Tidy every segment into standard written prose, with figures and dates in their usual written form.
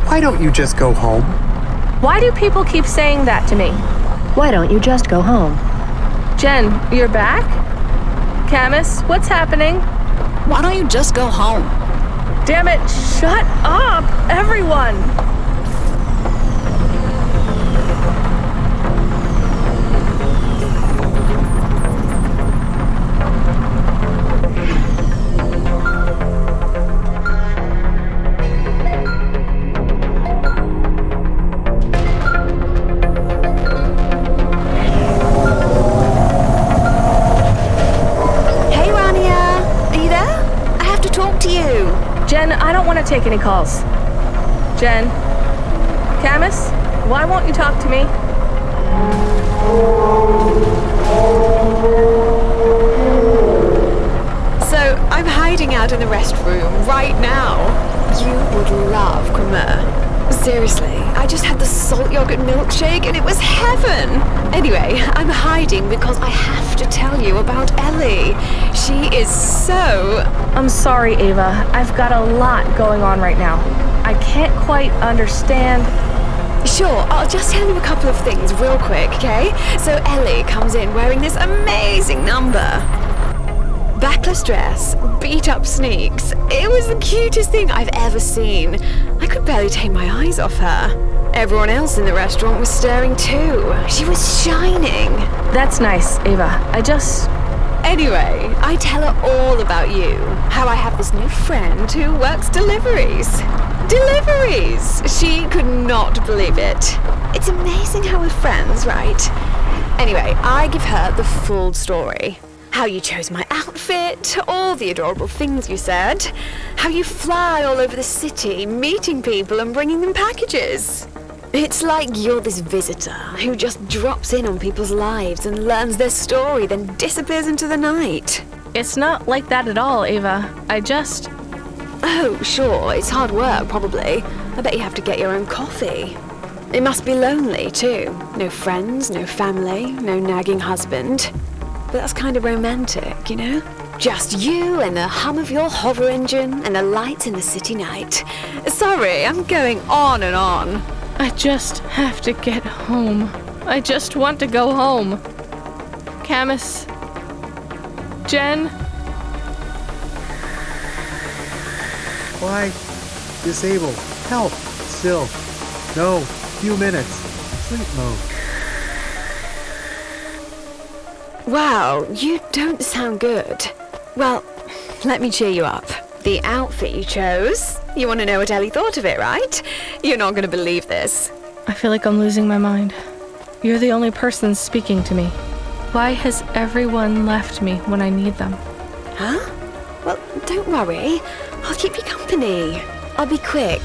Why don't you just go home? Why do people keep saying that to me? Why don't you just go home? Jen, you're back? Camus, what's happening? Why don't you just go home? Damn it, shut up, everyone! Jen, I don't want to take any calls. Jen? Camus? Why won't you talk to me? So, I'm hiding out in the restroom right now. You would love Camus. Seriously, I just had the salt yogurt milkshake and it was heaven! Anyway, I'm hiding because I have to tell you about Ellie. She is so... I'm sorry, Ava. I've got a lot going on right now. I can't quite understand... Sure, I'll just tell you a couple of things real quick, okay? So Ellie comes in wearing this amazing number. Backless dress, beat-up sneaks. It was the cutest thing I've ever seen. I could barely take my eyes off her. Everyone else in the restaurant was staring too. She was shining. That's nice, Ava. Anyway, I tell her all about you. How I have this new friend who works deliveries. Deliveries! She could not believe it. It's amazing how we're friends, right? Anyway, I give her the full story. How you chose my outfit, all the adorable things you said, how you fly all over the city, meeting people and bringing them packages. It's like you're this visitor who just drops in on people's lives and learns their story, then disappears into the night. It's not like that at all, Ava. Oh, sure, it's hard work, probably. I bet you have to get your own coffee. It must be lonely, too. No friends, no family, no nagging husband. But that's kind of romantic, you know? Just you and the hum of your hover engine and the lights in the city night. Sorry, I'm going on and on. I just have to get home. I just want to go home. Camus. Jen. Why? Disable. Help. Still. No. Few minutes. Sleep mode. Wow, you don't sound good. Well, let me cheer you up. The outfit you chose. You want to know what Ellie thought of it, right? You're not going to believe this. I feel like I'm losing my mind. You're the only person speaking to me. Why has everyone left me when I need them? Huh? Well, don't worry. I'll keep you company. I'll be quick.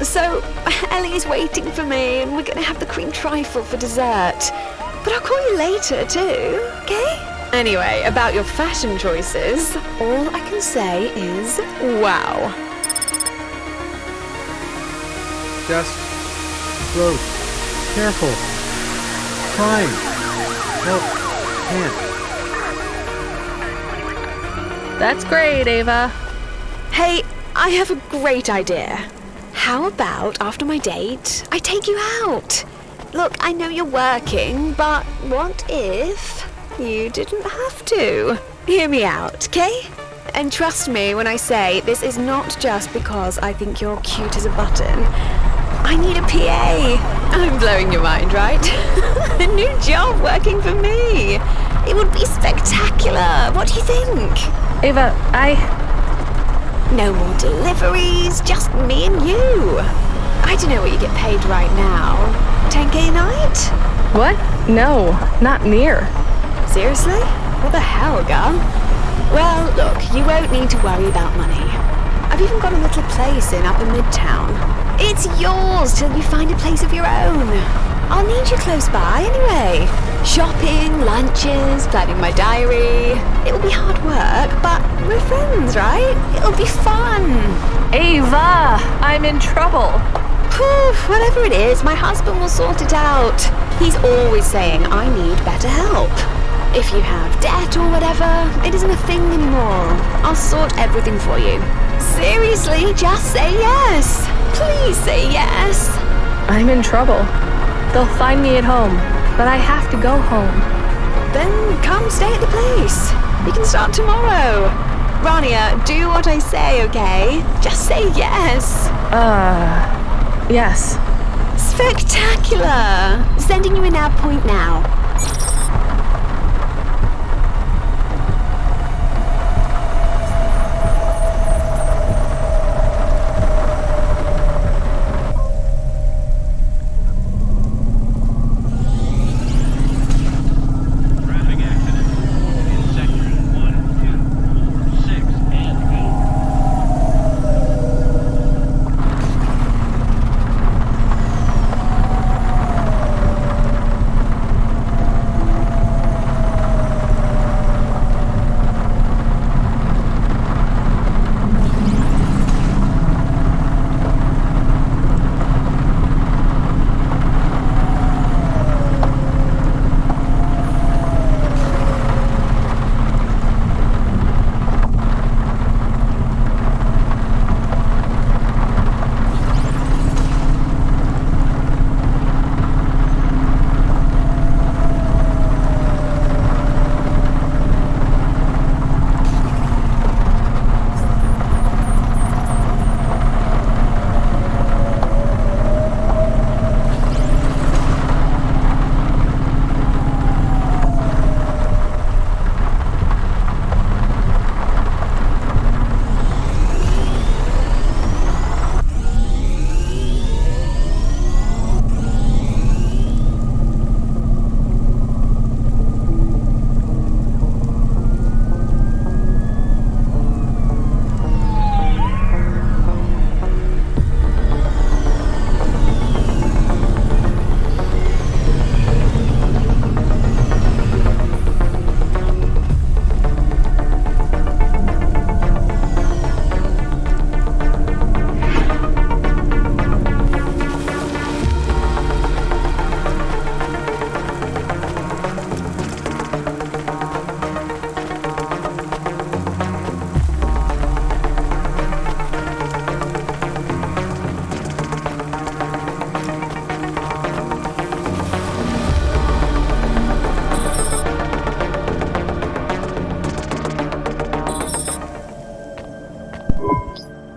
So, Ellie is waiting for me and we're going to have the cream trifle for dessert. But I'll call you later too, okay? Anyway, about your fashion choices, all I can say is wow. Just road. Careful. Time. No, can't. That's great, Ava. Hey, I have a great idea. How about after my date, I take you out? Look, I know you're working, but what if you didn't have to? Hear me out, okay? And trust me when I say this is not just because I think you're cute as a button. I need a PA. I'm blowing your mind, right? A new job working for me. It would be spectacular. What do you think? Ava, No more deliveries, just me and you. I don't know what you get paid right now. 10K a night? What? No, not near. Seriously? What the hell, Gun? Well, look, you won't need to worry about money. I've even got a little place in Upper Midtown. It's yours till you find a place of your own. I'll need you close by anyway. Shopping, lunches, planning my diary. It will be hard work, but we're friends, right? It'll be fun. Ava, I'm in trouble. Whew, whatever it is, my husband will sort it out. He's always saying I need better help. If you have debt or whatever, it isn't a thing anymore. I'll sort everything for you. Seriously, just say yes. Please say yes. I'm in trouble. They'll find me at home, but I have to go home. Then come stay at the place. You can start tomorrow. Rania, do what I say, okay? Just say yes. Yes. Spectacular. Sending you a nav point now.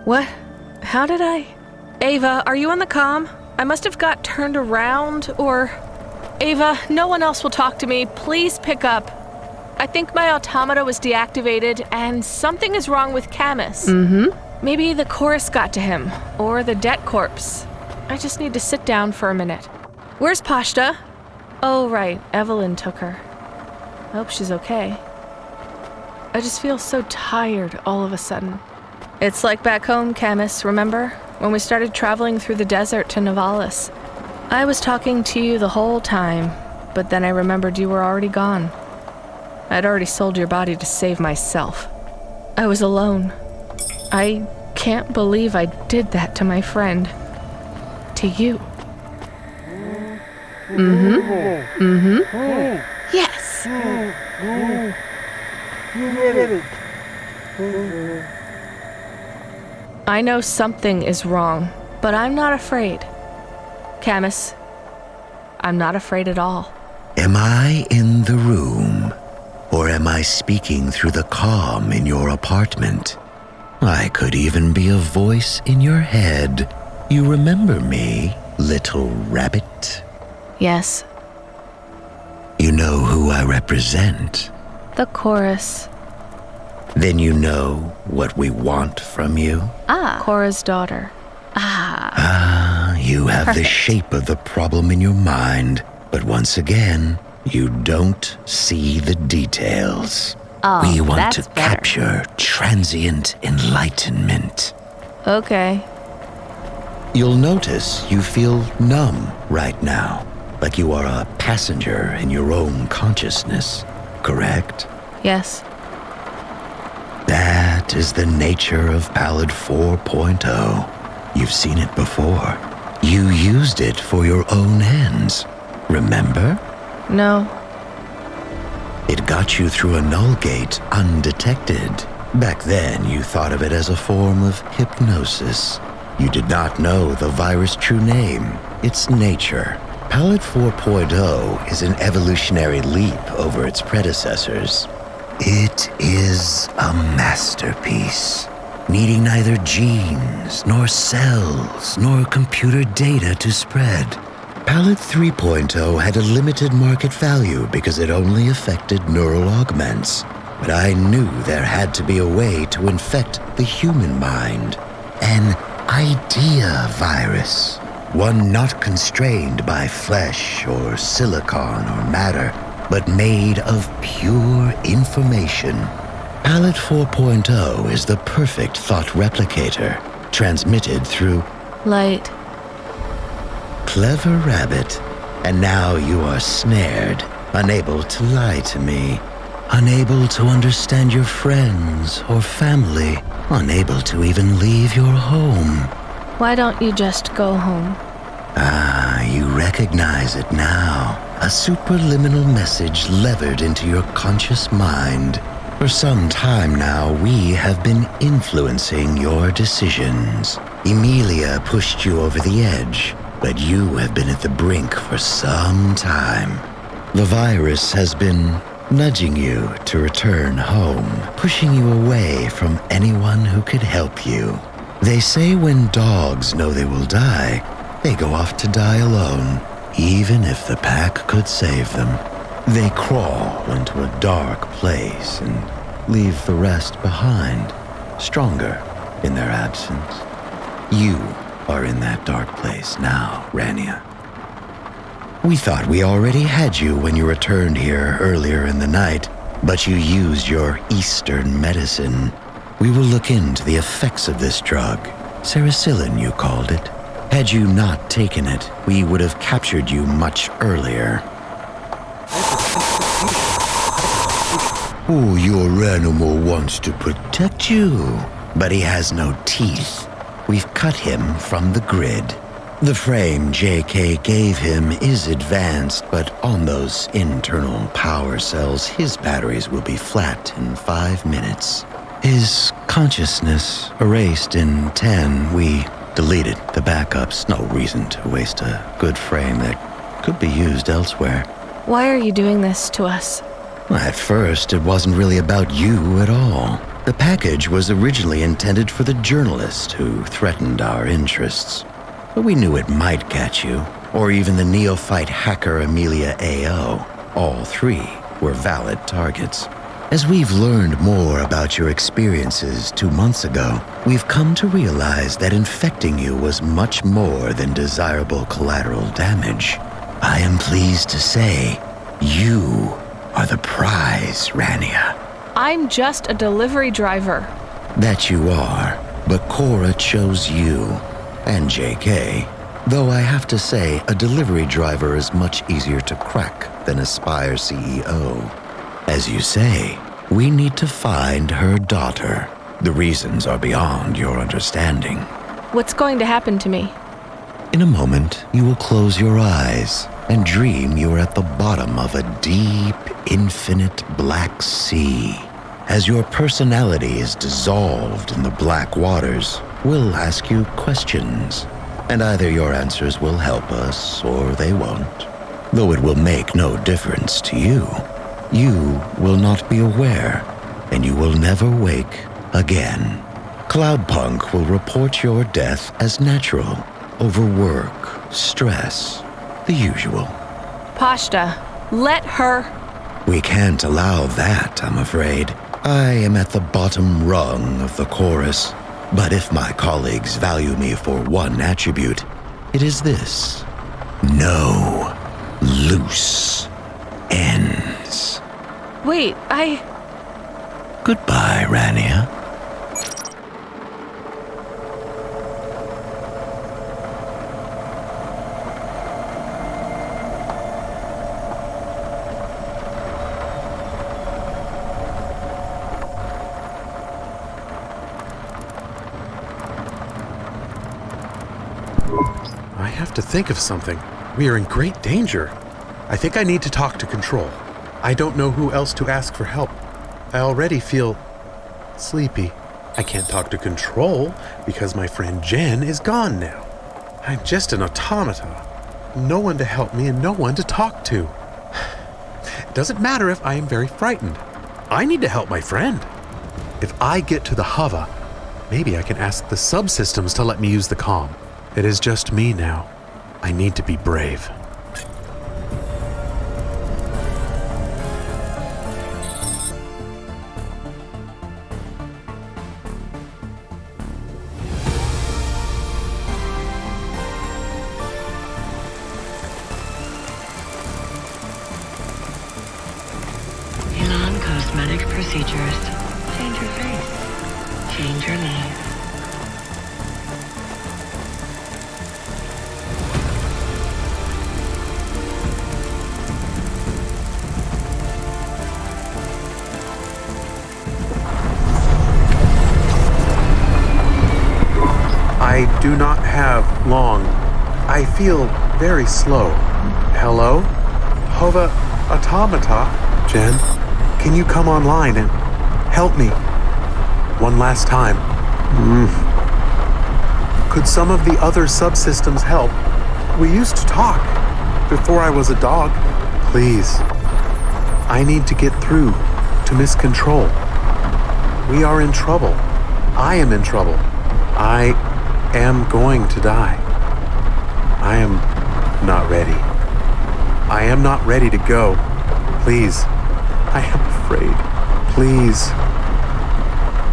What? How did I? Ava, are you on the comm? I must have got turned around, or... Ava, no one else will talk to me. Please pick up. I think my automata was deactivated, and something is wrong with Camus. Maybe the chorus got to him, or the debt corpse. I just need to sit down for a minute. Where's Pashta? Oh, right, Evelyn took her. I hope she's okay. I just feel so tired all of a sudden. It's like back home, Camus, remember? When we started traveling through the desert to Nivalis. I was talking to you the whole time, but then I remembered you were already gone. I'd already sold your body to save myself. I was alone. I can't believe I did that to my friend. To you. Yes! I know something is wrong, but I'm not afraid. Camus, I'm not afraid at all. Am I in the room? Or am I speaking through the comm in your apartment? I could even be a voice in your head. You remember me, little rabbit? Yes. You know who I represent? The chorus. Then you know what we want from you? Cora's daughter. You have the Perfect. shape of the problem in your mind, but once again, you don't see the details. We want to that's better. capture transient enlightenment. Okay. You'll notice you feel numb right now, like you are a passenger in your own consciousness, correct? Yes. That is the nature of Pallid 4.0. You've seen it before. You used it for your own ends, remember? No. It got you through a null gate undetected. Back then, you thought of it as a form of hypnosis. You did not know the virus' true name, its nature. Palette 4.0 is an evolutionary leap over its predecessors. It is a masterpiece, needing neither genes, nor cells, nor computer data to spread. Palette 3.0 had a limited market value because it only affected neural augments. But I knew there had to be a way to infect the human mind. An idea virus. One not constrained by flesh or silicon or matter, but made of pure information. Palette 4.0 is the perfect thought replicator, transmitted through Light. Clever rabbit. And now you are snared, unable to lie to me, unable to understand your friends or family, unable to even leave your home. Why don't you just go home? Ah, you recognize it now. A superliminal message levered into your conscious mind. For some time now, we have been influencing your decisions. Emilia pushed you over the edge, but you have been at the brink for some time. The virus has been nudging you to return home, pushing you away from anyone who could help you. They say when dogs know they will die, they go off to die alone, even if the pack could save them. They crawl into a dark place and leave the rest behind, stronger in their absence. You are in that dark place now, Rania. We thought we already had you when you returned here earlier in the night, but you used your Eastern medicine. We will look into the effects of this drug. Sericillin, you called it. Had you not taken it, we would have captured you much earlier. Oh, your animal wants to protect you, but he has no teeth. We've cut him from the grid. The frame JK gave him is advanced, but on those internal power cells, his batteries will be flat in 5 minutes. His consciousness erased in 10. We deleted the backups. No reason to waste a good frame that could be used elsewhere. Why are you doing this to us? At first, it wasn't really about you at all. The package was originally intended for the journalist who threatened our interests. But we knew it might catch you, or even the neophyte hacker Amelia A.O. All three were valid targets. As we've learned more about your experiences 2 months ago, we've come to realize that infecting you was much more than desirable collateral damage. I am pleased to say, you are the prize, Rania. I'm just a delivery driver. That you are, but CORA chose you, and JK. Though I have to say, a delivery driver is much easier to crack than a Spire CEO. As you say, we need to find her daughter. The reasons are beyond your understanding. What's going to happen to me? In a moment, you will close your eyes and dream you are at the bottom of a deep, infinite black sea. As your personality is dissolved in the black waters, we'll ask you questions, and either your answers will help us or they won't. Though it will make no difference to you. You will not be aware, and you will never wake again. Cloudpunk will report your death as natural, overwork, stress, the usual. Pashta, let her... We can't allow that, I'm afraid. I am at the bottom rung of the chorus, but if my colleagues value me for one attribute, it is this. No loose ends. Wait, Goodbye, Rania. I have to think of something. We are in great danger. I think I need to talk to Control. I don't know who else to ask for help. I already feel sleepy. I can't talk to Control because my friend Jen is gone now. I'm just an automata. No one to help me and no one to talk to. It doesn't matter if I am very frightened. I need to help my friend. If I get to the hover, maybe I can ask the subsystems to let me use the comm. It is just me now. I need to be brave. Non-cosmetic procedures. Change your face. Change your life. I do not have long. I feel very slow. Hello? Hova Automata? Jen, can you come online and help me? One last time. Could some of the other subsystems help? We used to talk before I was a dog. Please. I need to get through to Miss Control. We are in trouble. I am in trouble. I am going to die. I am not ready. I am not ready to go. Please. I am afraid. Please.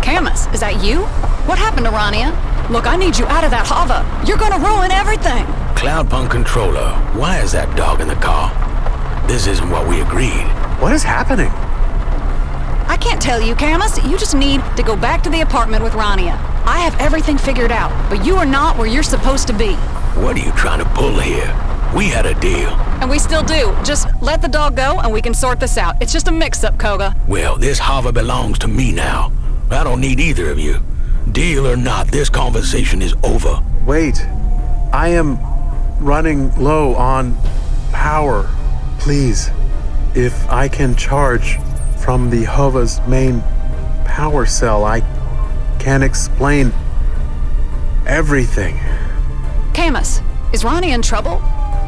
Camus, is that you? What happened to Rania? Look, I need you out of that hover. You're gonna ruin everything. Cloudpunk controller, why is that dog in the car? This isn't what we agreed. What is happening? I can't tell you, Camus. You just need to go back to the apartment with Rania. I have everything figured out, but you are not where you're supposed to be. What are you trying to pull here? We had a deal. And we still do. Just let the dog go and we can sort this out. It's just a mix-up, Koga. Well, this hover belongs to me now. I don't need either of you. Deal or not, this conversation is over. Wait. I am running low on power. Please, if I can charge from the hover's main power cell, I can explain everything. Camus, is Rania in trouble?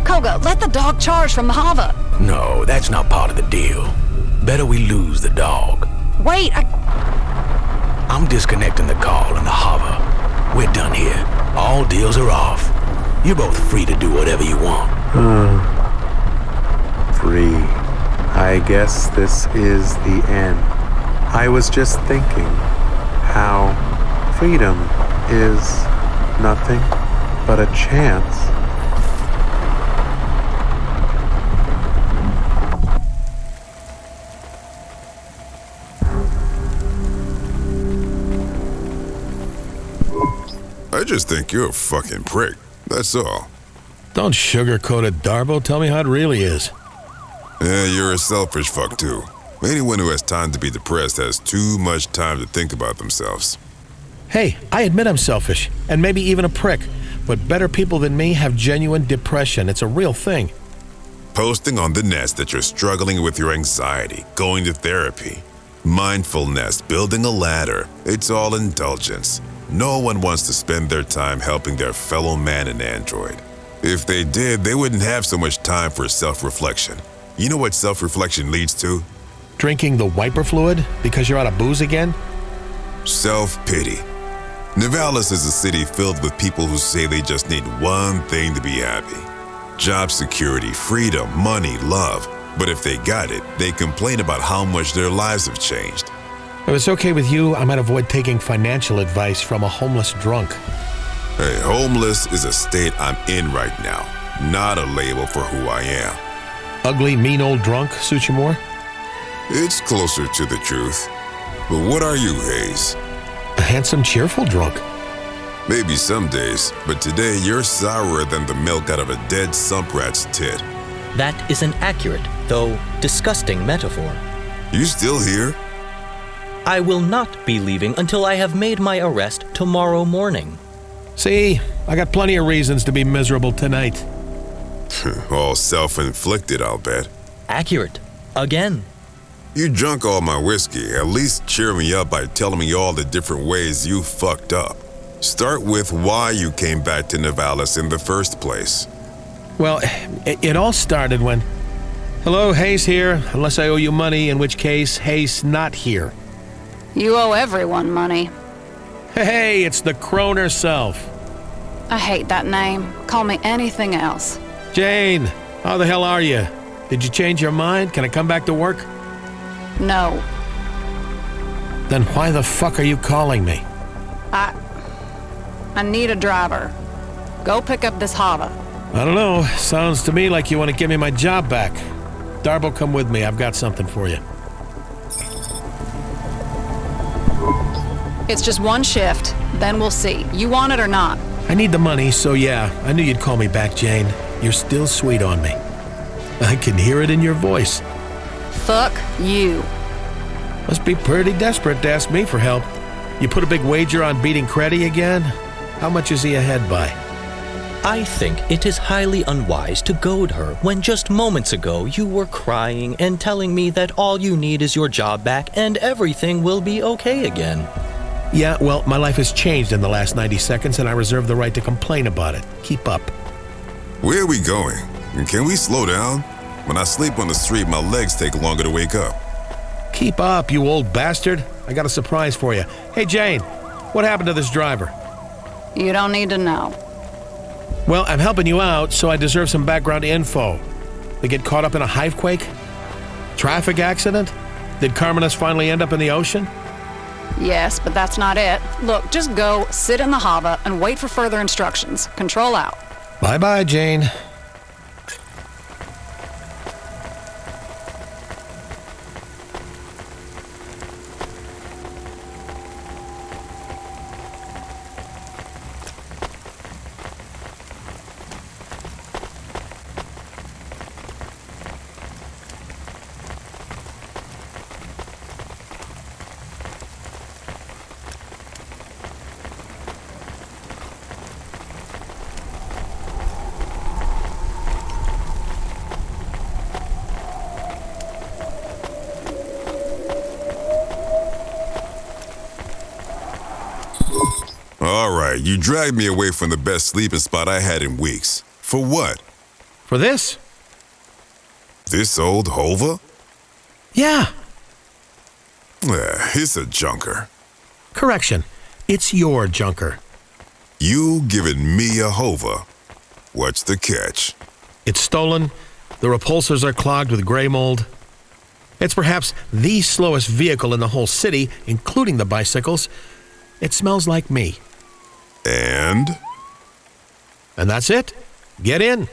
Koga, let the dog charge from the hover. No, that's not part of the deal. Better we lose the dog. Wait, I'm disconnecting the call and the hover. We're done here. All deals are off. You're both free to do whatever you want. Free. I guess this is the end. I was just thinking how freedom is nothing but a chance. I just think you're a fucking prick. That's all. Don't sugarcoat it, Darbo. Tell me how it really is. Yeah, you're a selfish fuck too. Anyone who has time to be depressed has too much time to think about themselves. Hey, I admit I'm selfish, and maybe even a prick, but better people than me have genuine depression. It's a real thing. Posting on the nest that you're struggling with your anxiety, going to therapy, mindfulness, building a ladder, it's all indulgence. No one wants to spend their time helping their fellow man and android. If they did, they wouldn't have so much time for self-reflection. You know what self-reflection leads to? Drinking the wiper fluid because you're out of booze again? Self-pity. Nivalis is a city filled with people who say they just need one thing to be happy. Job security, freedom, money, love. But if they got it, they complain about how much their lives have changed. If it's okay with you, I might avoid taking financial advice from a homeless drunk. Hey, homeless is a state I'm in right now, not a label for who I am. Ugly, mean old drunk suits you more? It's closer to the truth. But what are you, Hayse? A handsome, cheerful drunk. Maybe some days, but today you're sourer than the milk out of a dead sump rat's tit. That is an accurate, though disgusting metaphor. You still here? I will not be leaving until I have made my arrest tomorrow morning. See, I got plenty of reasons to be miserable tonight. All self-inflicted, I'll bet. Accurate. Again. You drunk all my whiskey. At least cheer me up by telling me all the different ways you fucked up. Start with why you came back to Nivalis in the first place. Well, it all started when... Hello, Hayse here, unless I owe you money, in which case, Hayse not here. You owe everyone money. Hey, it's the crone herself. I hate that name. Call me anything else. Jane, how the hell are you? Did you change your mind? Can I come back to work? No. Then why the fuck are you calling me? I need a driver. Go pick up this Hava. I don't know. Sounds to me like you want to give me my job back. Darbo, come with me. I've got something for you. It's just one shift, then we'll see. You want it or not? I need the money, so yeah, I knew you'd call me back, Jane. You're still sweet on me. I can hear it in your voice. Fuck you. Must be pretty desperate to ask me for help. You put a big wager on beating Creddy again? How much is he ahead by? I think it is highly unwise to goad her when just moments ago you were crying and telling me that all you need is your job back and everything will be okay again. Yeah, well, my life has changed in the last 90 seconds and I reserve the right to complain about it. Keep up. Where are we going? And can we slow down? When I sleep on the street, my legs take longer to wake up. Keep up, you old bastard. I got a surprise for you. Hey, Jane, what happened to this driver? You don't need to know. Well, I'm helping you out, so I deserve some background info. They get caught up in a hive quake? Traffic accident? Did Carmenus finally end up in the ocean? Yes, but that's not it. Look, just go, sit in the Hava, and wait for further instructions. Control out. Bye-bye, Jane. All right, you dragged me away from the best sleeping spot I had in weeks. For what? For this? This old Hova? Yeah. He's a junker. Correction. It's your junker. You giving me a Hova? What's the catch? It's stolen. The repulsors are clogged with gray mold. It's perhaps the slowest vehicle in the whole city, including the bicycles. It smells like me. And that's it. Get in.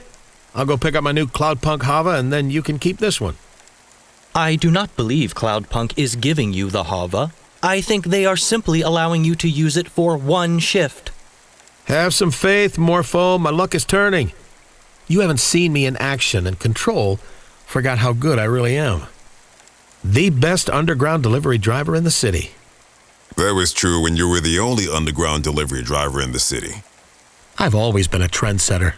I'll go pick up my new Cloudpunk Hava, and then you can keep this one. I do not believe Cloudpunk is giving you the Hava. I think they are simply allowing you to use it for one shift. Have some faith, Morpho. My luck is turning. You haven't seen me in action, and Control forgot how good I really am. The best underground delivery driver in the city. that was true when you were the only underground delivery driver in the city. I've always been a trendsetter.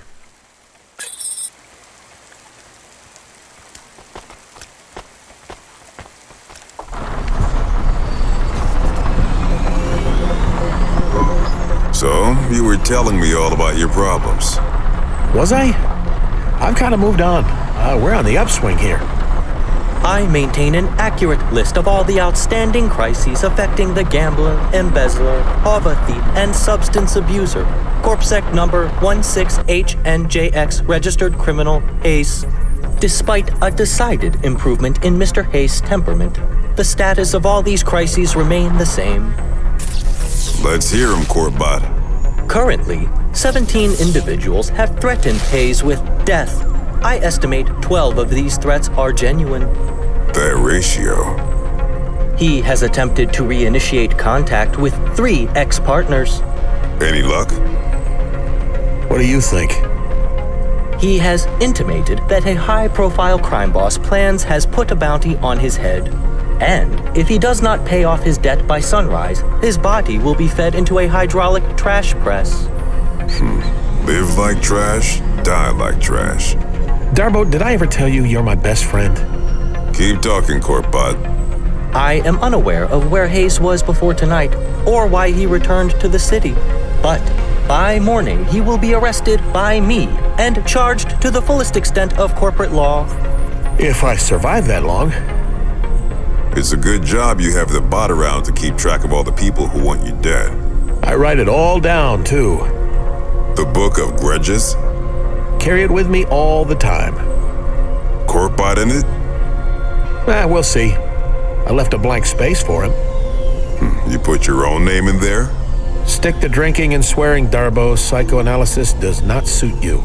So, you were telling me all about your problems. Was I? I've kind of moved on. We're on the upswing here. I maintain an accurate list of all the outstanding crises affecting the gambler, embezzler, hava thief, and substance abuser. CorpSec number 16HNJX registered criminal Hayse. Despite a decided improvement in Mr. Hayse's temperament, the status of all these crises remain the same. Let's hear him, Corbot. Currently, 17 individuals have threatened Hayse with death. I estimate 12 of these threats are genuine. That ratio. He has attempted to reinitiate contact with 3 ex-partners. Any luck? What do you think? He has intimated that a high-profile crime boss plans has put a bounty on his head. And if he does not pay off his debt by sunrise, his body will be fed into a hydraulic trash press. Live like trash, die like trash. Darbo, did I ever tell you you're my best friend? Keep talking, Corbot. I am unaware of where Hayse was before tonight, or why he returned to the city. But by morning, he will be arrested by me and charged to the fullest extent of corporate law. If I survive that long. It's a good job you have the bot around to keep track of all the people who want you dead. I write it all down, too. The Book of Grudges? Carry it with me all the time. Corpbot in it? We'll see. I left a blank space for him. You put your own name in there? Stick to drinking and swearing, Darbo. Psychoanalysis does not suit you.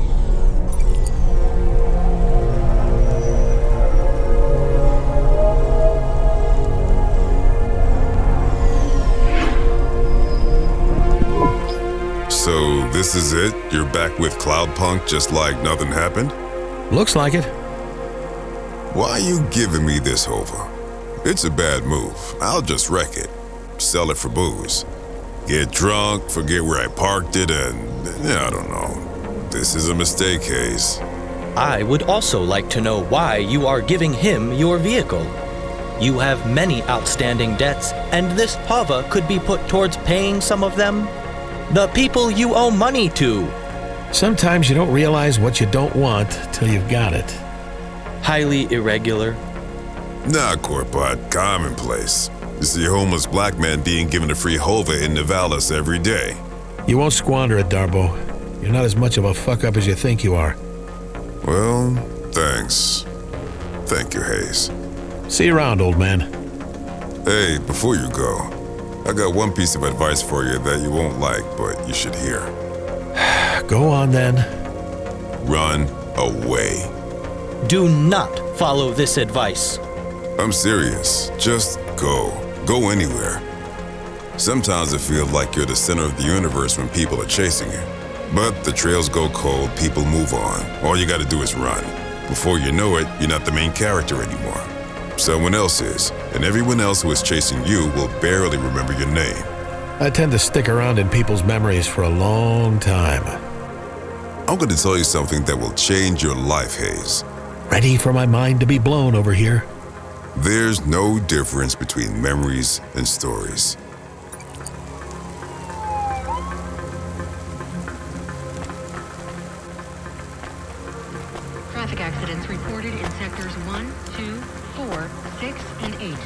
So this is it? You're back with Cloudpunk just like nothing happened? Looks like it. Why are you giving me this hover? It's a bad move. I'll just wreck it. Sell it for booze. Get drunk, forget where I parked it, and I don't know. This is a mistake, Hayse. I would also like to know why you are giving him your vehicle. You have many outstanding debts, and this hover could be put towards paying some of them. The people you owe money to. Sometimes you don't realize what you don't want till you've got it. Highly irregular. Nah, Corpbot, commonplace. You see a homeless black man being given a free hova in Nivalis every day. You won't squander it, Darbo. You're not as much of a fuck-up as you think you are. Well, thanks. Thank you, Hayse. See you around, old man. Hey, before you go, I got one piece of advice for you that you won't like, but you should hear. Go on, then. Run away. Do not follow this advice. I'm serious. Just go. Go anywhere. Sometimes it feels like you're the center of the universe when people are chasing you. But the trails go cold, people move on. All you gotta do is run. Before you know it, you're not the main character anymore. Someone else is, and everyone else who is chasing you will barely remember your name. I tend to stick around in people's memories for a long time. I'm gonna tell you something that will change your life, Hayse. Ready for my mind to be blown over here? There's no difference between memories and stories. Traffic accidents reported in sectors 1, 2, 4, 6, and 8.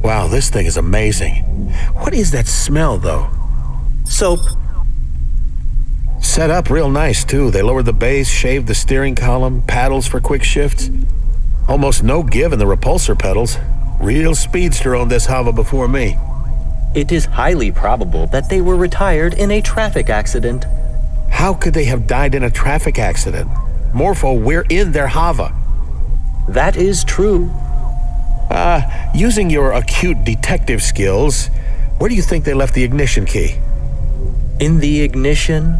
Wow, this thing is amazing. What is that smell, though? Soap. Set up real nice, too. They lowered the base, shaved the steering column, paddles for quick shifts. Almost no give in the repulsor pedals. Real speedster owned this Hava before me. It is highly probable that they were retired in a traffic accident. How could they have died in a traffic accident? Morpho, we're in their Hava. That is true. Using your acute detective skills, where do you think they left the ignition key? In the ignition?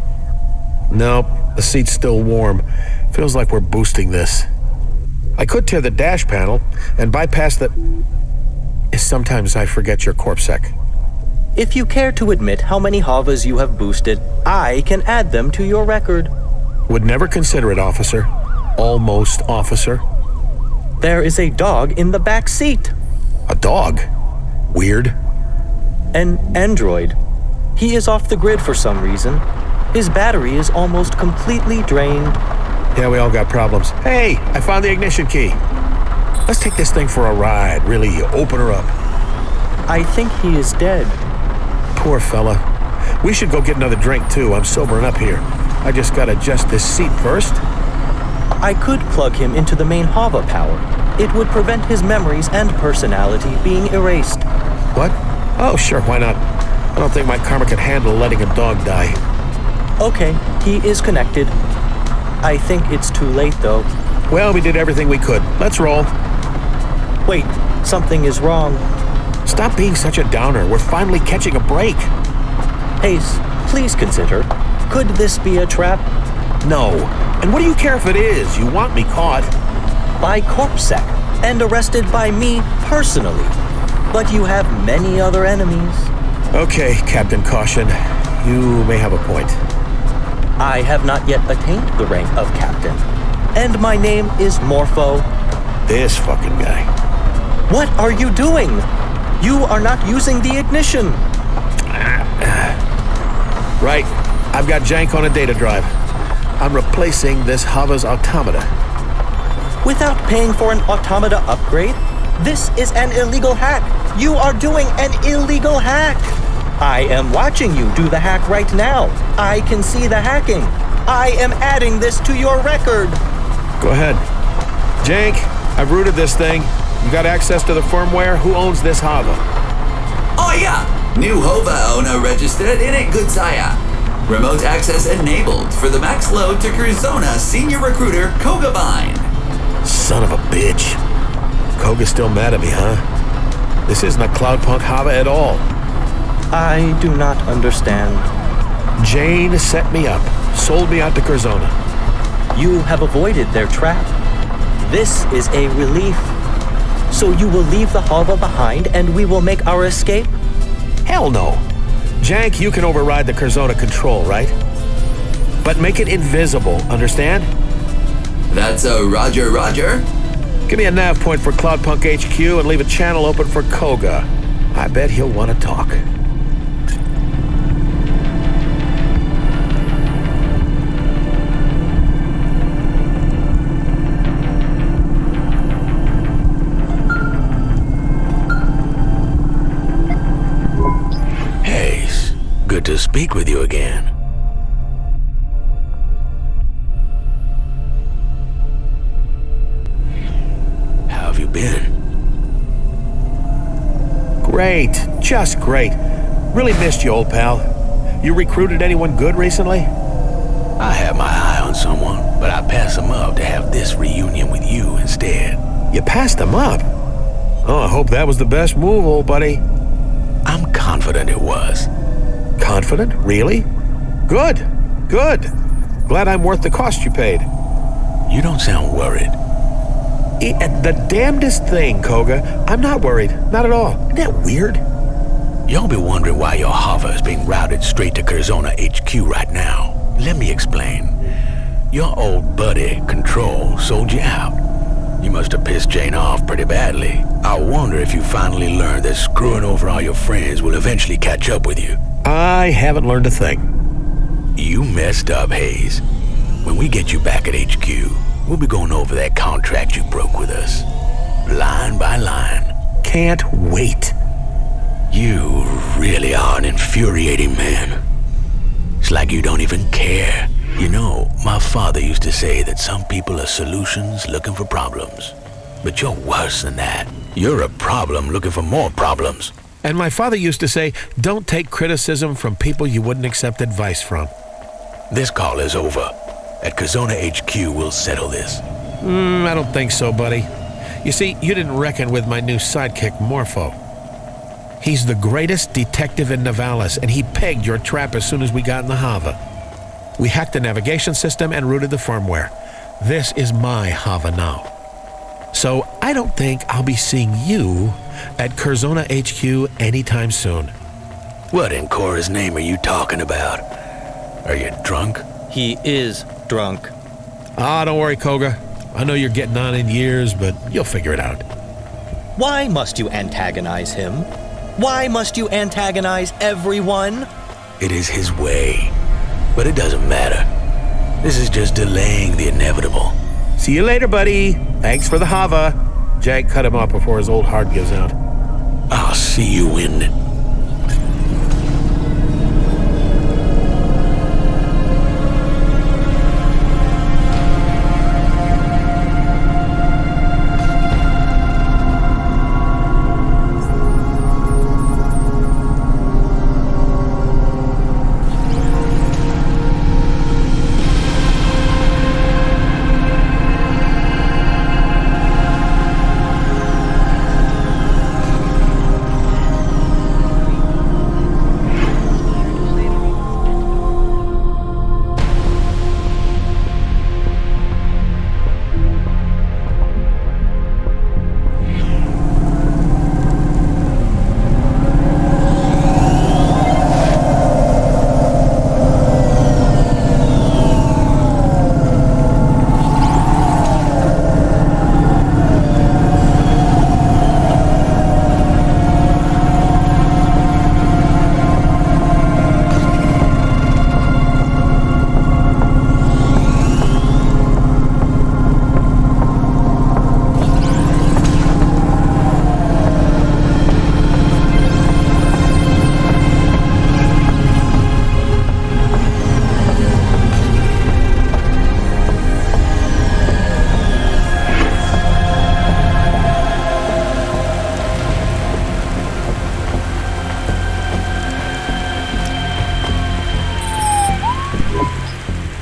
Nope, the seat's still warm. Feels like we're boosting this. I could tear the dash panel and bypass the... Sometimes I forget your CorpSec. If you care to admit how many Havas you have boosted, I can add them to your record. Would never consider it, officer. Almost, officer. There is a dog in the back seat. A dog? Weird. An android. He is off the grid for some reason. His battery is almost completely drained. Yeah, we all got problems. Hey, I found the ignition key. Let's take this thing for a ride. Really, open her up. I think he is dead. Poor fella. We should go get another drink, too. I'm sobering up here. I just gotta adjust this seat first. I could plug him into the main Hava power. It would prevent his memories and personality being erased. What? Oh, sure, why not? I don't think my karma can handle letting a dog die. Okay, he is connected. I think it's too late, though. Well, we did everything we could. Let's roll. Wait, something is wrong. Stop being such a downer. We're finally catching a break. Hayse, please consider. Could this be a trap? No. And what do you care if it is? You want me caught. By CorpSec and arrested by me personally. But you have many other enemies. Okay, Captain Caution. You may have a point. I have not yet attained the rank of captain. And my name is Morpho. This fucking guy. What are you doing? You are not using the ignition. Right. I've got jank on a data drive. I'm replacing this Hava's automata. Without paying for an automata upgrade? This is an illegal hack. You are doing an illegal hack. I am watching you do the hack right now. I can see the hacking. I am adding this to your record. Go ahead. Jank, I've rooted this thing. You got access to the firmware? Who owns this Hava? Oh yeah! New Hova owner registered in it, good sire. Remote access enabled for the max load to Curzona senior recruiter Koga Vine. Son of a bitch. Koga's still mad at me, huh? This isn't a Cloudpunk Hava at all. I do not understand. Jane set me up, sold me out to Curzona. You have avoided their trap. This is a relief. So you will leave the Hava behind and we will make our escape? Hell no. Jank, you can override the Curzona control, right? But make it invisible, understand? That's a roger, roger. Give me a nav point for Cloudpunk HQ and leave a channel open for Koga. I bet he'll want to talk. Hayse, good to speak with you again. How have you been? Great, just great. Really missed you, old pal. You recruited anyone good recently? I had my eye on someone, but I passed him up to have this reunion with you instead. You passed him up? Oh, I hope that was the best move, old buddy. I'm confident it was. Confident? Really? Good, good. Glad I'm worth the cost you paid. You don't sound worried. The damnedest thing, Koga. I'm not worried. Not at all. Isn't that weird? You'll be wondering why your Hava is being routed straight to Curzona HQ right now. Let me explain. Your old buddy, Control, sold you out. You must have pissed Jane off pretty badly. I wonder if you finally learned that screwing over all your friends will eventually catch up with you. I haven't learned a thing. You messed up, Hayse. When we get you back at HQ, we'll be going over that contract you broke with us. Line by line. Can't wait. You really are an infuriating man. It's like you don't even care. You know, my father used to say that some people are solutions looking for problems. But you're worse than that. You're a problem looking for more problems. And my father used to say, don't take criticism from people you wouldn't accept advice from. This call is over. At Curzona HQ, we'll settle this. I don't think so, buddy. You see, you didn't reckon with my new sidekick, Morpho. He's the greatest detective in Nivalis, and he pegged your trap as soon as we got in the Hava. We hacked the navigation system and rooted the firmware. This is my Hava now. So I don't think I'll be seeing you at Curzona HQ anytime soon. What in Cora's name are you talking about? Are you drunk? He is drunk. Don't worry, Koga. I know you're getting on in years, but you'll figure it out. Why must you antagonize him? Why must you antagonize everyone? It is his way. But it doesn't matter. This is just delaying the inevitable. See you later, buddy. Thanks for the Hava. Jack cut him off before his old heart gives out. I'll see you in...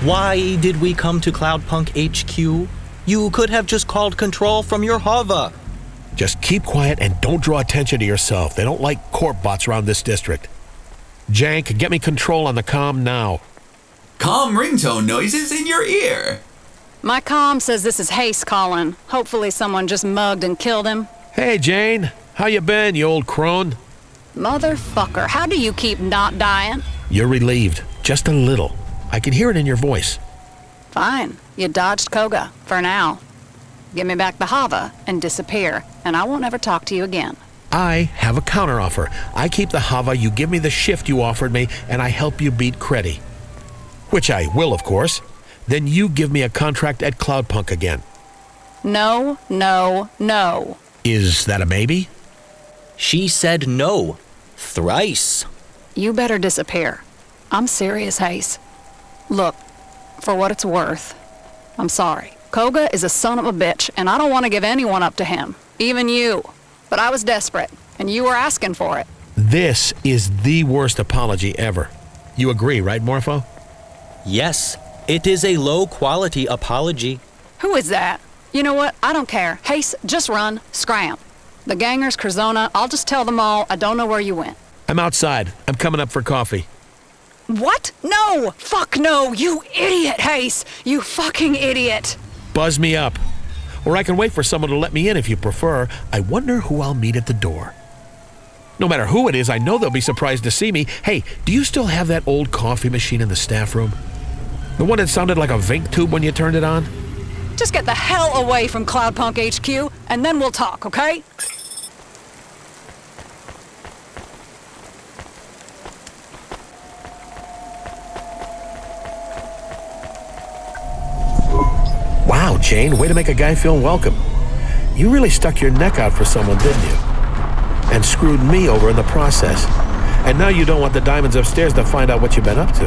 Why did we come to Cloudpunk HQ? You could have just called control from your hover. Just keep quiet and don't draw attention to yourself. They don't like corp bots around this district. Jank, get me control on the comm now. Calm ringtone noises in your ear. My comm says this is Hayse calling. Hopefully someone just mugged and killed him. Hey, Jane. How you been, you old crone? Motherfucker, how do you keep not dying? You're relieved. Just a little. I can hear it in your voice. Fine. You dodged Koga, for now. Give me back the Hava and disappear, and I won't ever talk to you again. I have a counteroffer. I keep the Hava, you give me the shift you offered me, and I help you beat Creddy. Which I will, of course. Then you give me a contract at Cloudpunk again. No, no, no. Is that a maybe? She said no. Thrice. You better disappear. I'm serious, Hayse. Look, for what it's worth, I'm sorry. Koga is a son of a bitch, and I don't want to give anyone up to him. Even you. But I was desperate, and you were asking for it. This is the worst apology ever. You agree, right, Morpho? Yes, it is a low-quality apology. Who is that? You know what? I don't care. Hayse, just run. Scram. The gangers, Curzona, I'll just tell them all I don't know where you went. I'm outside. I'm coming up for coffee. What? No! Fuck no! You idiot, Hayse! You fucking idiot! Buzz me up. Or I can wait for someone to let me in if you prefer. I wonder who I'll meet at the door. No matter who it is, I know they'll be surprised to see me. Hey, do you still have that old coffee machine in the staff room? The one that sounded like a Vink tube when you turned it on? Just get the hell away from Cloudpunk HQ, and then we'll talk, okay? Wow, Jane, way to make a guy feel welcome. You really stuck your neck out for someone, didn't you? And screwed me over in the process. And now you don't want the diamonds upstairs to find out what you've been up to.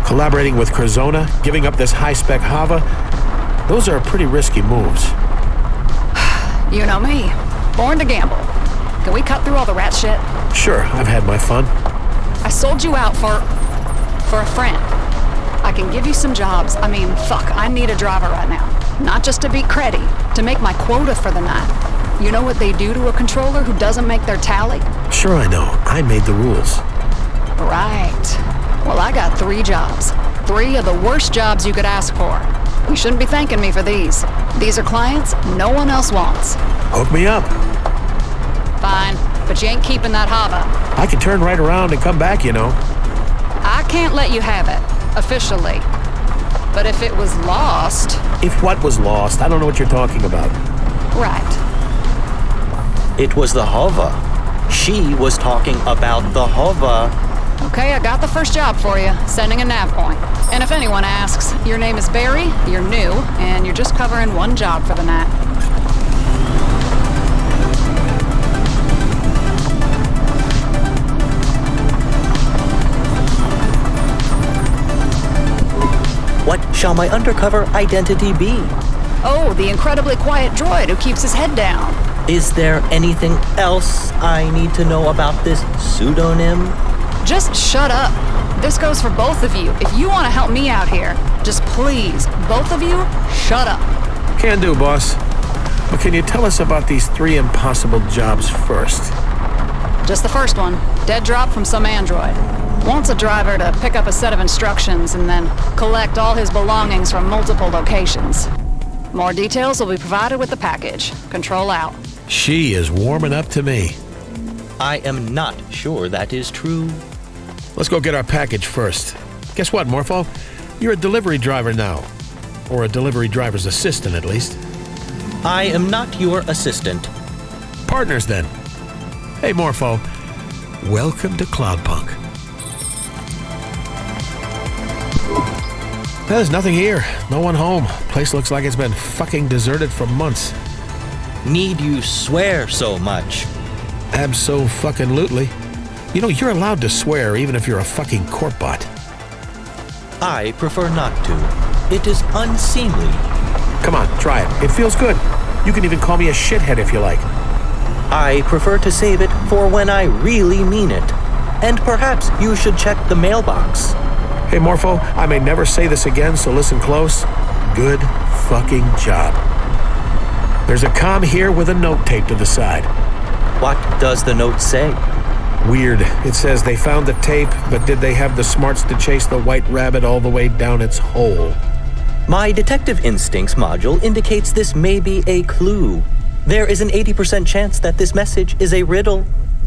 Collaborating with Curzona, giving up this high-spec Hava, those are pretty risky moves. You know me. Born to gamble. Can we cut through all the rat shit? Sure, I've had my fun. I sold you out for a friend. I can give you some jobs. I mean, fuck, I need a driver right now. Not just to beat Creddy, to make my quota for the night. You know what they do to a controller who doesn't make their tally? Sure I know. I made the rules. Right. Well, I got 3 jobs. 3 of the worst jobs you could ask for. You shouldn't be thanking me for these. These are clients no one else wants. Hook me up. Fine, but you ain't keeping that Hava. I can turn right around and come back, you know. I can't let you have it, officially. But if it was lost... If what was lost? I don't know what you're talking about. Right. It was the Hova. She was talking about the Hova. Okay, I got the first job for you, sending a nav point. And if anyone asks, your name is Barry, you're new, and you're just covering 1 job for the night. What shall my undercover identity be? Oh, the incredibly quiet droid who keeps his head down. Is there anything else I need to know about this pseudonym? Just shut up. This goes for both of you. If you want to help me out here, just please, both of you, shut up. Can do, boss. But can you tell us about these 3 impossible jobs first? Just the first one. Dead drop from some android. Wants a driver to pick up a set of instructions and then collect all his belongings from multiple locations. More details will be provided with the package. Control out. She is warming up to me. I am not sure that is true. Let's go get our package first. Guess what, Morpho? You're a delivery driver now. Or a delivery driver's assistant, at least. I am not your assistant. Partners, then. Hey, Morpho. Welcome to Cloudpunk. There's nothing here. No one home. Place looks like it's been fucking deserted for months. Need you swear so much? Abso-fucking-lutely. You know, you're allowed to swear even if you're a fucking corp bot. I prefer not to. It is unseemly. Come on, try it. It feels good. You can even call me a shithead if you like. I prefer to save it for when I really mean it. And perhaps you should check the mailbox. Hey, Morpho, I may never say this again, so listen close. Good fucking job. There's a comm here with a note taped to the side. What does the note say? Weird. It says they found the tape, but did they have the smarts to chase the white rabbit all the way down its hole? My detective instincts module indicates this may be a clue. There is an 80% chance that this message is a riddle.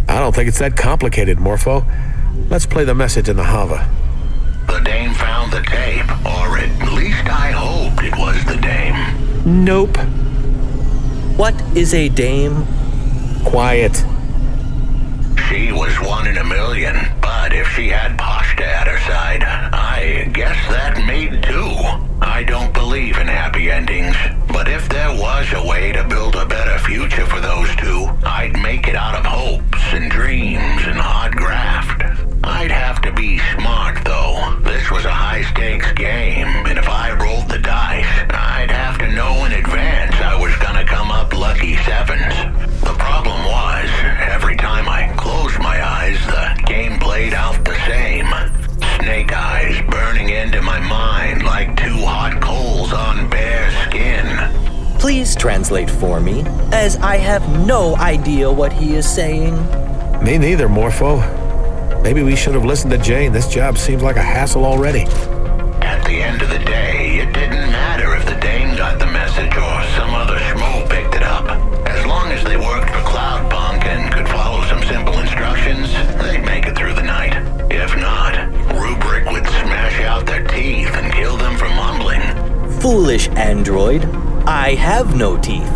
I don't think it's that complicated, Morpho. Let's play the message in the Hava. The dame found the tape, or at least I hoped it was the dame. Nope. What is a dame? Quiet. She was 1 in a million, but if she had Pashta at her side, I guess that made 2. I don't believe in happy endings, but if there was a way to build a better future for those 2, I'd make it out of hopes and dreams and hard graft. I'd have to be smart, though. This was a high-stakes game, and if I rolled the dice, I'd have to know in advance I was gonna come up lucky 7s. The problem was, every time I closed my eyes, the game played out the same. Snake eyes burning into my mind like 2 hot coals on bare skin. Please translate for me, as I have no idea what he is saying. Me neither, Morpho. Maybe we should have listened to Jane. This job seems like a hassle already. At the end of the day, it didn't matter if the dame got the message or some other schmo picked it up. As long as they worked for Cloudpunk and could follow some simple instructions, they'd make it through the night. If not, Rubric would smash out their teeth and kill them for mumbling. Foolish android. I have no teeth.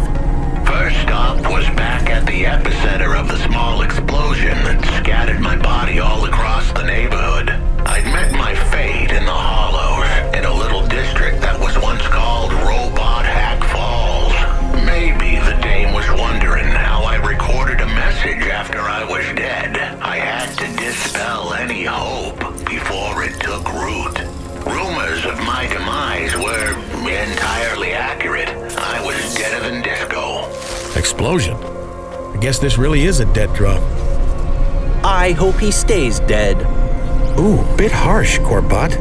First stop was back at the epicenter of the small explosion that scattered my body all across the neighborhood. I'd met my fate in the Hollows, in a little district that was once called Robot Hack Falls. Maybe the dame was wondering how I recorded a message after I was dead. I had to dispel any hope before it took root. Rumors of my demise were entirely accurate. I was deader than disco. Explosion? I guess this really is a dead drop. I hope he stays dead. Ooh, bit harsh, Corpbot.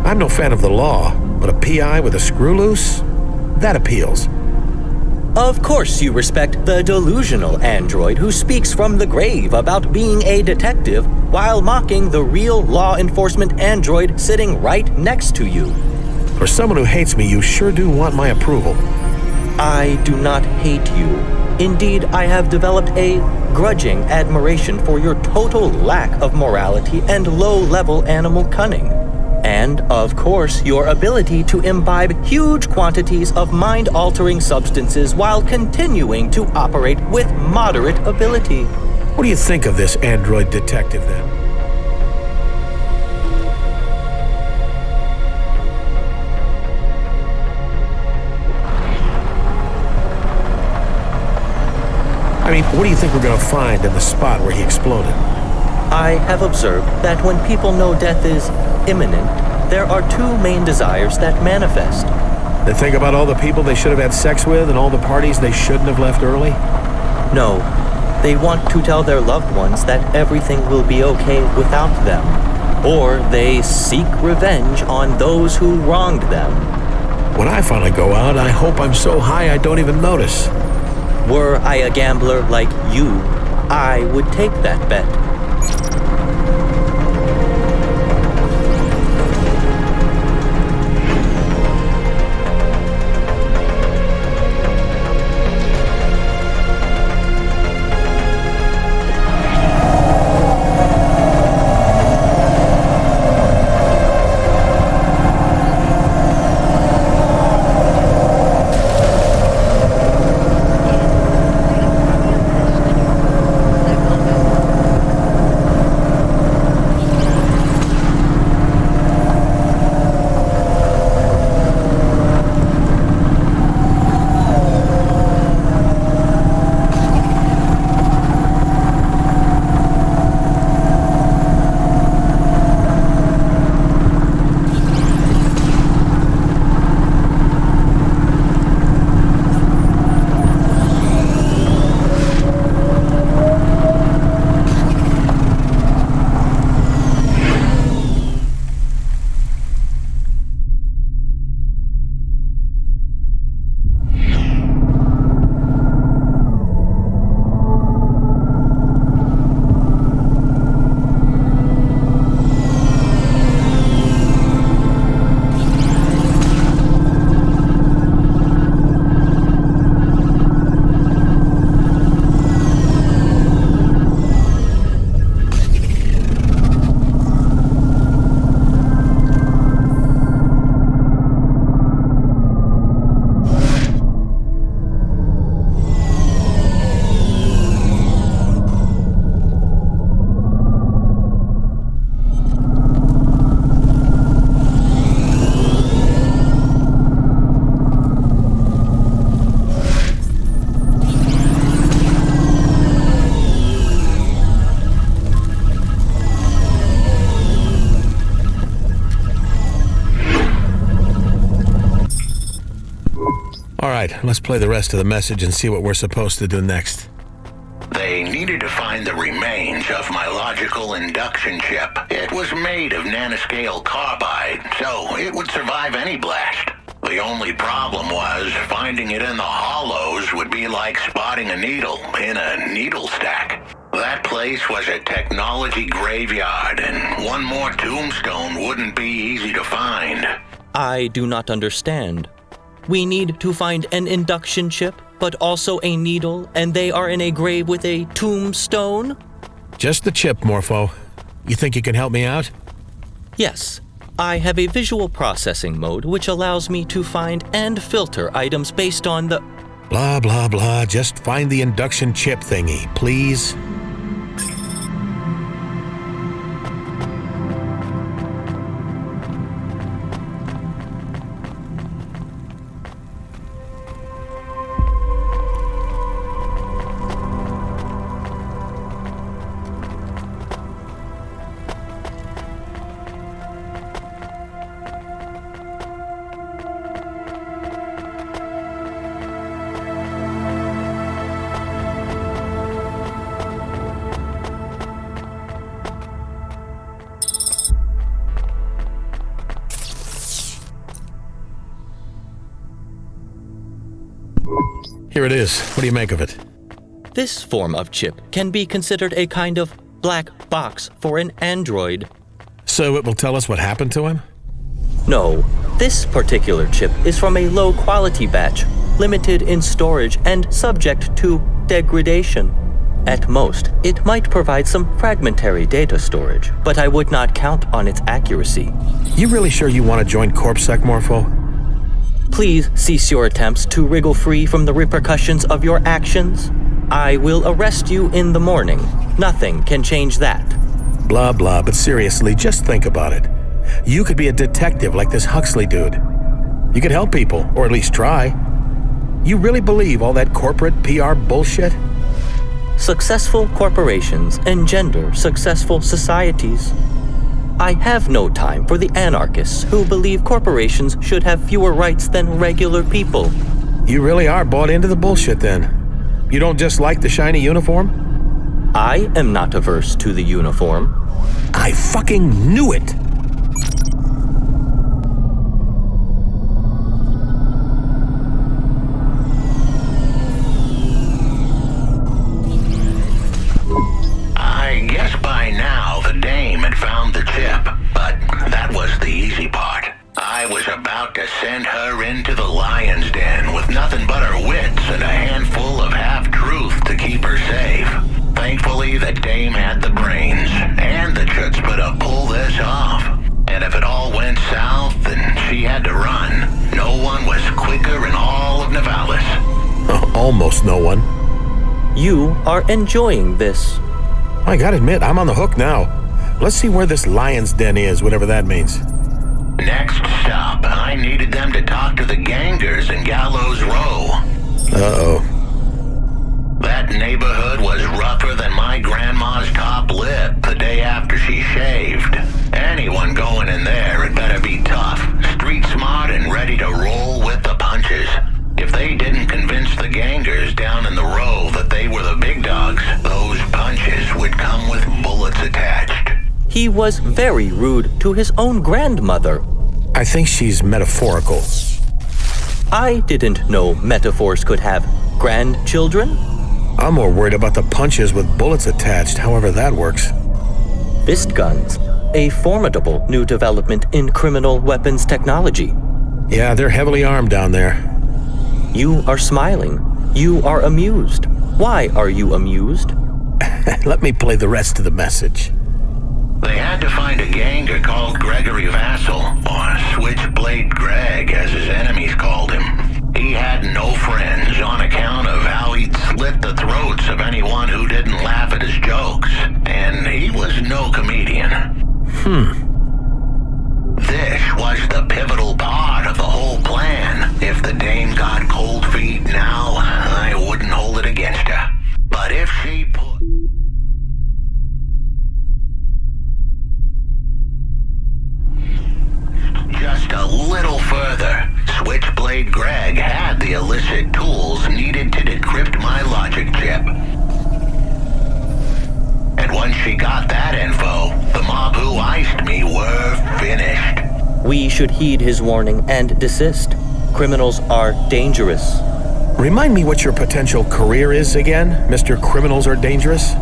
I'm no fan of the law, but a PI with a screw loose? That appeals. Of course you respect the delusional android who speaks from the grave about being a detective while mocking the real law enforcement android sitting right next to you. For someone who hates me, you sure do want my approval. I do not hate you. Indeed, I have developed a grudging admiration for your total lack of morality and low-level animal cunning. And, of course, your ability to imbibe huge quantities of mind-altering substances while continuing to operate with moderate ability. What do you think of this android detective, then? I mean, what do you think we're going to find in the spot where he exploded? I have observed that when people know death is imminent, there are 2 main desires that manifest. They think about all the people they should have had sex with and all the parties they shouldn't have left early? No, they want to tell their loved ones that everything will be okay without them. Or they seek revenge on those who wronged them. When I finally go out, I hope I'm so high I don't even notice. Were I a gambler like you, I would take that bet. right, let's play the rest of the message and see what we're supposed to do next. They needed to find the remains of my logical induction chip. It was made of nanoscale carbide, so it would survive any blast. The only problem was finding it in the hollows would be like spotting a needle in a needle stack. That place was a technology graveyard, and one more tombstone wouldn't be easy to find. I do not understand. We need to find an induction chip, but also a needle, and they are in a grave with a tombstone? Just the chip, Morpho. You think you can help me out? Yes. I have a visual processing mode which allows me to find and filter items based on the... Blah, blah, blah. Just find the induction chip thingy, please. Here it is. What do you make of it? This form of chip can be considered a kind of black box for an android. So it will tell us what happened to him? No, this particular chip is from a low-quality batch, limited in storage and subject to degradation. At most, it might provide some fragmentary data storage, but I would not count on its accuracy. You really sure you want to join CorpSec, Morpho? Please cease your attempts to wriggle free from the repercussions of your actions. I will arrest you in the morning. Nothing can change that. Blah, blah, but seriously, just think about it. You could be a detective like this Huxley dude. You could help people, or at least try. You really believe all that corporate PR bullshit? Successful corporations engender successful societies. I have no time for the anarchists who believe corporations should have fewer rights than regular people. You really are bought into the bullshit then. You don't just like the shiny uniform? I am not averse to the uniform. I fucking knew it! I guess by now the dame had found the chip, but that was the easy part. I was about to send her into the lion's den with nothing but her wits and a handful of half-truth to keep her safe. Thankfully, the dame had the brains and the chutzpah to pull this off. And if it all went south and she had to run, no one was quicker in all of Nivalis. Almost no one. You are enjoying this. I gotta admit, I'm on the hook now. Let's see where this lion's den is, whatever that means. Next stop, I needed them to talk to the gangers in Gallows Row. Uh-oh. That neighborhood was rougher than my grandma's top lip the day after she shaved. Anyone going in there had better be tough, street smart, and ready to roll with the punches. If they didn't convince the gangers down in the row that they were the big dogs, those punches would come with bullets attached. He was very rude to his own grandmother. I think she's metaphorical. I didn't know metaphors could have grandchildren. I'm more worried about the punches with bullets attached, however that works. Fist guns, a formidable new development in criminal weapons technology. Yeah, they're heavily armed down there. You are smiling. You are amused. Why are you amused? Let me play the rest of the message. They had to find a ganger called Gregory Vassal, or Switchblade Greg as his enemies called him. He had no friends on account of how he'd slit the throats of anyone who didn't laugh at his jokes, and he was no comedian. This was the pivotal part of the whole plan. If the dame got cold feet now, I wouldn't hold it against her. But if she put... just a little further, Switchblade Greg had the the illicit tools needed to decrypt my logic chip. And once she got that info, the mob who iced me were finished. We should heed his warning and desist. Criminals are dangerous. Remind me what your potential career is again, Mr. Criminals Are Dangerous?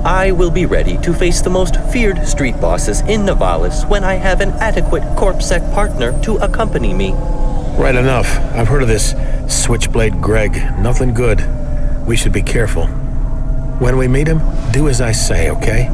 I will be ready to face the most feared street bosses in Nivalis when I have an adequate CorpSec partner to accompany me. Right enough. I've heard of this Switchblade Greg. Nothing good. We should be careful. When we meet him, do as I say, okay?